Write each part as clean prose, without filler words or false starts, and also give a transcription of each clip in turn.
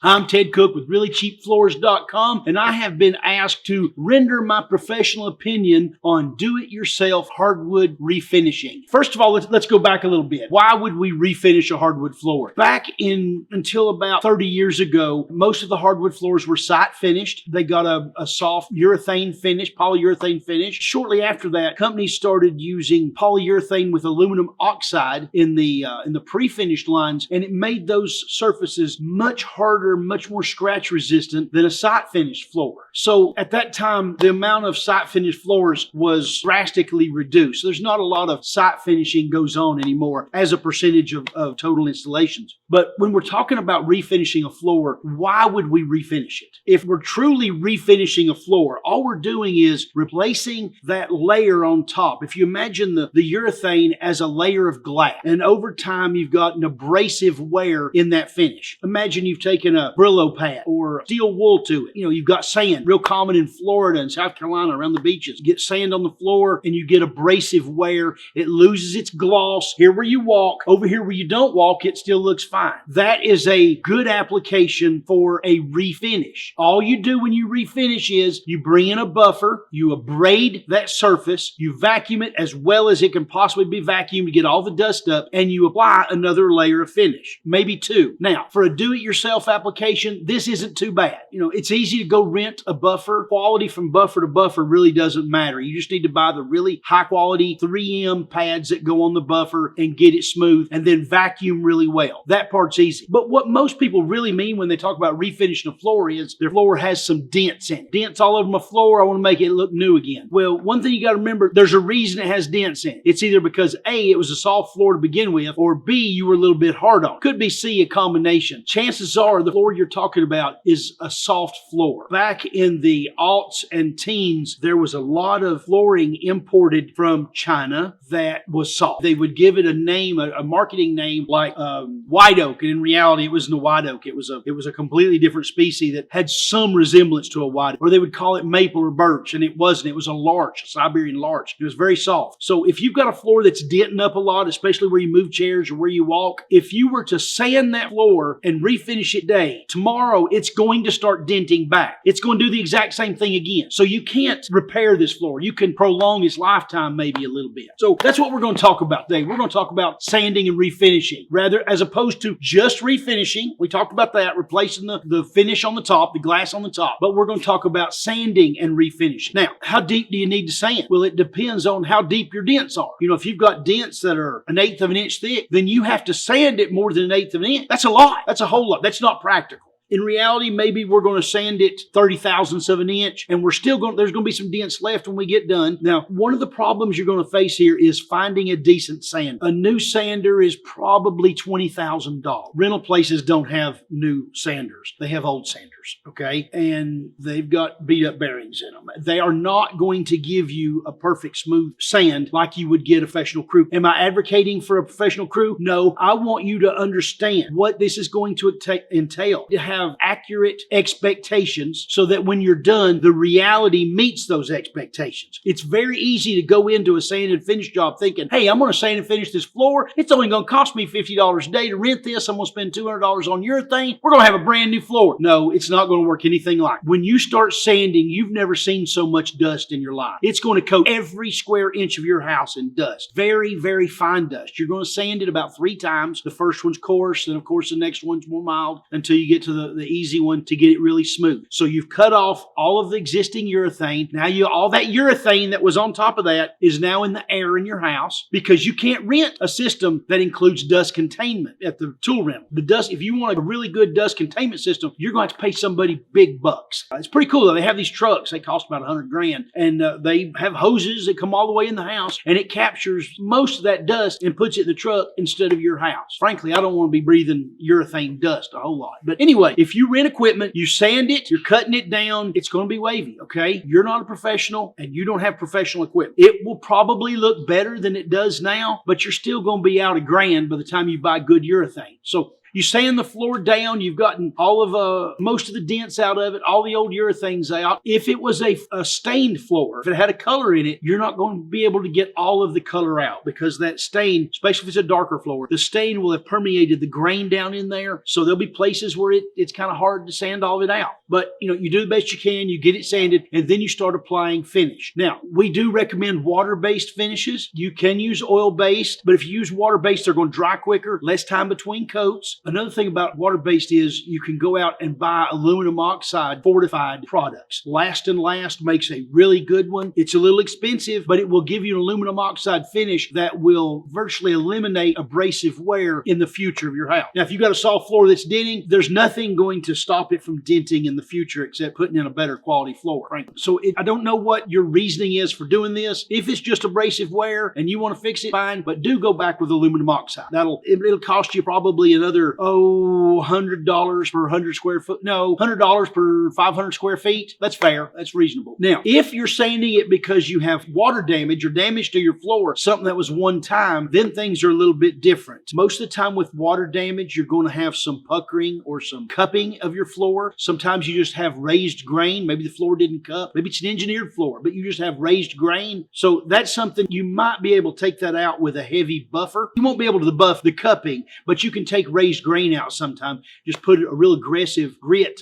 I'm Ted Cook with ReallyCheapFloors.com, and I have been asked to render my professional opinion on do-it-yourself hardwood refinishing. First of all, let's go back a little bit. Why would we refinish a hardwood floor? Back until about 30 years ago, most of the hardwood floors were site finished. They got a soft urethane finish, polyurethane finish. Shortly after that, companies started using polyurethane with aluminum oxide in the pre-finished lines, and it made those surfaces much harder, much more scratch resistant than a site finished floor. So at that time, the amount of site finished floors was drastically reduced. There's not a lot of site finishing goes on anymore as a percentage of total installations. But when we're talking about refinishing a floor, why would we refinish it? If we're truly refinishing a floor, all we're doing is replacing that layer on top. If you imagine the urethane as a layer of glass, and over time you've got an abrasive wear in that finish. Imagine you've taken a Brillo pad or steel wool to it. You've got sand, real common in Florida and South Carolina around the beaches. You get sand on the floor and you get abrasive wear. It loses its gloss. Here where you walk, over here where you don't walk, it still looks fine. That is a good application for a refinish. All you do when you refinish is you bring in a buffer, you abrade that surface, you vacuum it as well as it can possibly be vacuumed to get all the dust up, and you apply another layer of finish, maybe two. Now, for a do-it-yourself application, this isn't too bad. It's easy to go rent a buffer. Quality from buffer to buffer really doesn't matter. You just need to buy the really high quality 3M pads that go on the buffer and get it smooth, and then vacuum really well. That part's easy. But what most people really mean when they talk about refinishing a floor is their floor has some dents in it. Dents all over my floor. I want to make it look new again. Well, one thing you got to remember, there's a reason it has dents in it. It's either because A, it was a soft floor to begin with, or B, you were a little bit hard on it. Could be C, a combination. Chances are the floor you're talking about is a soft floor. Back in the aughts and teens, there was a lot of flooring imported from China that was soft. They would give it a name, a marketing name like white oak, and in reality, it wasn't a white oak. It was a completely different species that had some resemblance to a white oak. Or they would call it maple or birch, and it wasn't. It was a larch, a Siberian larch. It was very soft. So if you've got a floor that's denting up a lot, especially where you move chairs or where you walk, if you were to sand that floor and refinish it today, tomorrow it's going to start denting back. It's going to do the exact same thing again. So you can't repair this floor. You can prolong its lifetime maybe a little bit. So that's what we're going to talk about today. We're going to talk about sanding and refinishing, rather as opposed to just refinishing. We talked about that, replacing the finish on the top, the glass on the top. But we're going to talk about sanding and refinishing. Now, how deep do you need to sand? Well, it depends on how deep your dents are. If you've got dents that are 1/8 of an inch thick, then you have to sand it more than 1/8 of an inch. That's a lot. That's a whole lot. That's not practical. In reality, maybe we're going to sand it 30,000ths of an inch, and there's going to be some dents left when we get done. Now, one of the problems you're going to face here is finding a decent sander. A new sander is probably $20,000. Rental places don't have new sanders. They have old sanders, okay? And they've got beat up bearings in them. They are not going to give you a perfect smooth sand like you would get a professional crew. Am I advocating for a professional crew? No. I want you to understand what this is going to entail. To have accurate expectations so that when you're done, the reality meets those expectations. It's very easy to go into a sand and finish job thinking, hey, I'm going to sand and finish this floor. It's only going to cost me $50 a day to rent this. I'm going to spend $200 on urethane. We're going to have a brand new floor. No, it's not going to work anything like it. When you start sanding, you've never seen so much dust in your life. It's going to coat every square inch of your house in dust. Very, very fine dust. You're going to sand it about 3 times. The first one's coarse, and of course the next one's more mild until you get to the easy one to get it really smooth. So you've cut off all of the existing urethane. Now all that urethane that was on top of that is now in the air in your house, because you can't rent a system that includes dust containment at the tool rental. If you want a really good dust containment system, you're going to have to pay somebody big bucks. It's pretty cool though. They have these trucks. They cost about $100,000, and they have hoses that come all the way in the house, and it captures most of that dust and puts it in the truck instead of your house. Frankly, I don't want to be breathing urethane dust a whole lot. But anyway, if you rent equipment, you sand it, you're cutting it down, it's going to be wavy, okay? You're not a professional and you don't have professional equipment. It will probably look better than it does now, but you're still going to be out $1,000 by the time you buy good urethane. So You sand the floor down, you've gotten all of most of the dents out of it, all the old urethanes out. If it was a stained floor, if it had a color in it, you're not going to be able to get all of the color out because that stain, especially if it's a darker floor, the stain will have permeated the grain down in there. So there'll be places where it's kind of hard to sand all of it out. But you do the best you can, you get it sanded, and then you start applying finish. Now, we do recommend water-based finishes. You can use oil-based, but if you use water-based, they're going to dry quicker, less time between coats. Another thing about water-based is you can go out and buy aluminum oxide fortified products. Last and Last makes a really good one. It's a little expensive, but it will give you an aluminum oxide finish that will virtually eliminate abrasive wear in the future of your house. Now, if you've got a soft floor that's denting, there's nothing going to stop it from denting in the future except putting in a better quality floor, frankly. So I don't know what your reasoning is for doing this. If it's just abrasive wear and you want to fix it, fine, but do go back with aluminum oxide. It'll cost you probably another, $100 per 100 square foot. No, $100 per 500 square feet. That's fair. That's reasonable. Now, if you're sanding it because you have water damage or damage to your floor, something that was one time, then things are a little bit different. Most of the time with water damage, you're going to have some puckering or some cupping of your floor. Sometimes you just have raised grain. Maybe the floor didn't cup. Maybe it's an engineered floor, but you just have raised grain. So that's something you might be able to take that out with a heavy buffer. You won't be able to buff the cupping, but you can take raised grain out sometime. Just put a real aggressive grit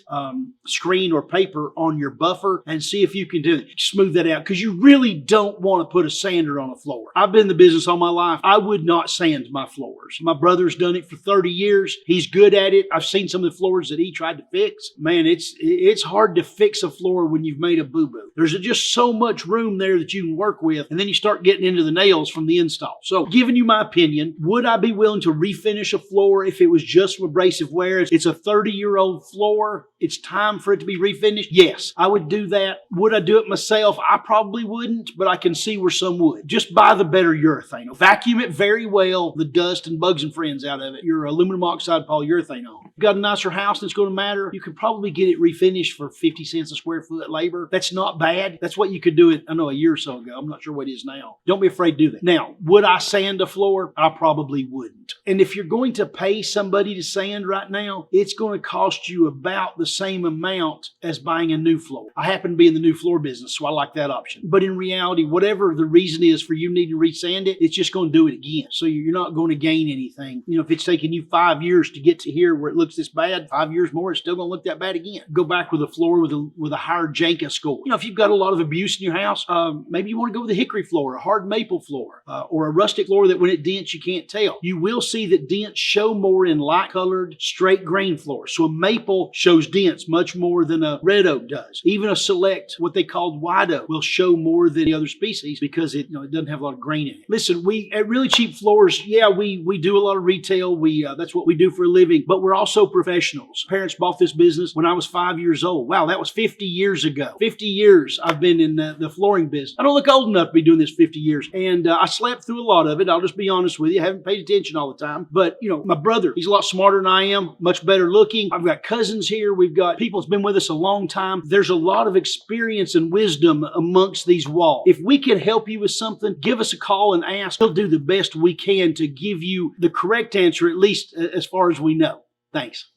screen or paper on your buffer and see if you can do it. Smooth that out because you really don't want to put a sander on a floor. I've been in the business all my life. I would not sand my floors. My brother's done it for 30 years. He's good at it. I've seen some of the floors that he tried to fix. Man, it's hard to fix a floor when you've made a boo-boo. There's just so much room there that you can work with, and then you start getting into the nails from the install. So, giving you my opinion, would I be willing to refinish a floor if it was just abrasive wear? It's a 30-year-old floor. It's time for it to be refinished. Yes, I would do that. Would I do it myself? I probably wouldn't, but I can see where some would. Just buy the better urethane. Vacuum it very well, the dust and bugs and friends out of it. Your aluminum oxide polyurethane on. You've got a nicer house that's going to matter. You could probably get it refinished for 50 cents a square foot labor. That's not bad. That's what you could do it, I know, a year or so ago. I'm not sure what it is now. Don't be afraid to do that. Now, would I sand a floor? I probably wouldn't. And if you're going to pay somebody to sand right now, it's going to cost you about the same amount as buying a new floor. I happen to be in the new floor business, so I like that option. But in reality, whatever the reason is for you needing to resand it, it's just going to do it again. So you're not going to gain anything. If it's taking you 5 years to get to here where it looks this bad, 5 years more, it's still going to look that bad again. Go back with a floor with a higher Janka score. If you've got a lot of abuse in your house, maybe you want to go with a hickory floor, a hard maple floor, or a rustic floor that when it dents, you can't tell. You will see that dents show more in light colored, straight grain floors. So a maple shows dents much more than a red oak does. Even a select, what they call white oak, will show more than the other species because it doesn't have a lot of grain in it. Listen, we at Really Cheap Floors, we do a lot of retail. That's what we do for a living, but we're also professionals. Parents bought this business when I was 5 years old. Wow, that was 50 years ago. 50 years I've been in the flooring business. I don't look old enough to be doing this 50 years, and I slept through a lot of it. I'll just be honest with you. I haven't paid attention all the time, but my brother, he's a lot smarter than I am, much better looking. I've got cousins here. We've got people that's been with us a long time. There's a lot of experience and wisdom amongst these walls. If we can help you with something, give us a call and ask. We'll do the best we can to give you the correct answer, at least as far as we know. Thanks.